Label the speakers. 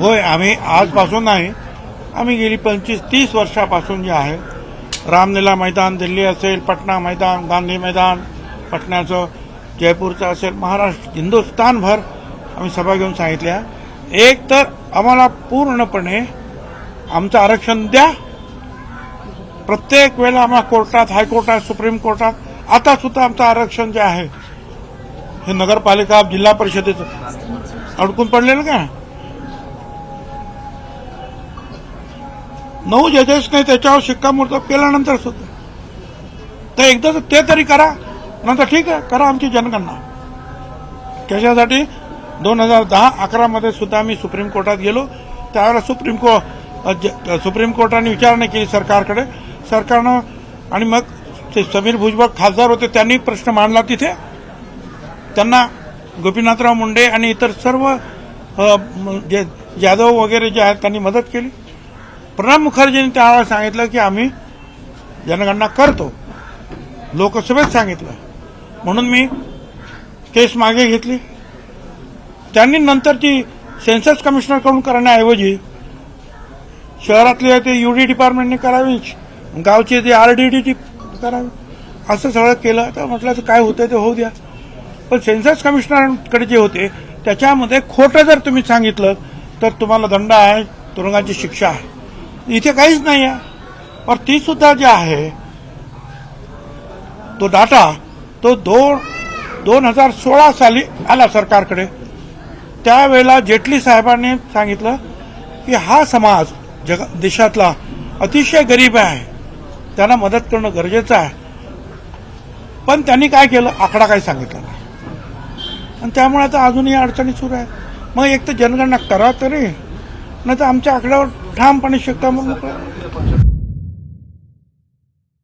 Speaker 1: होय, आम्ही आजपासून नाही, आम्ही गेली 25-30 वर्षापासून जे आहे रामलीला मैदान दिल्ली असेल, पटना मैदान, गांधी मैदान पटण्याचं, जयपूरचं असेल, महाराष्ट्र हिंदुस्थानभर आम्ही सभा घेऊन सांगितल्या, एक तर आम्हाला पूर्णपणे आमचं आरक्षण द्या. प्रत्येक वेळेला आम्हाला कोर्टात, हायकोर्टात, सुप्रीम कोर्टात, आता सुद्धा आमचं आरक्षण जे आहे हे नगरपालिका, जिल्हा परिषदेचं अडकून पडलेलं का? 9 जजेसने त्याच्यावर शिक्कामोर्तब केल्यानंतर सुद्धा तर एकदा ते तरी करा, नंतर ठीक आहे करा आमची जनगणना. कशासाठी 2010-11 मध्ये सुद्धा मी सुप्रीम कोर्टात गेलो, त्यावेळेला सुप्रीम कोर्टाने विचारणा केली सरकारकडे, सरकारनं, आणि मग ते समीर भुजबळ खासदार होते, त्यांनी प्रश्न मांडला तिथे, त्यांना गोपीनाथराव मुंडे आणि इतर सर्व जे जाधव वगैरे जे आहेत त्यांनी मदत केली. प्रणब मुखर्जींनी त्यावेळेला सांगितलं की आम्ही जनगणना करतो, लोकसभेत सांगितलं, म्हणून मी केस मागे घेतली. त्यांनी नंतर ती सेन्सस कमिशनरकडून करण्याऐवजी शहरातले ते यूडी डिपार्टमेंटने करावी, गावचे ते आरडीडी करावी, असं सगळं केलं. तर म्हटलं काय होतं ते होऊ द्या, पण सेन्सस कमिशनरकडे जे होते त्याच्यामध्ये खोटं जर तुम्ही सांगितलं तर तुम्हाला दंड आहे, तुरुंगाची शिक्षा आहे. इथे काहीच नाही आहे. पण ती सुद्धा जे आहे तो डाटा तो 2016 साली आला सरकारकडे. त्यावेळेला जेटली साहेबांनी सांगितलं की हा समाज देशातला अतिशय गरीब आहे, त्यांना मदत करणं गरजेचं आहे. पण त्यांनी काय केलं, आकडा काही सांगितला नाही, आणि त्यामुळे आता अजूनही अडचणी सुरू आहेत. मग एक तर जनगणना करा तरी, नाही तर आमच्या आकड्यावर ठामपणे शिक्कामोर्तब करा.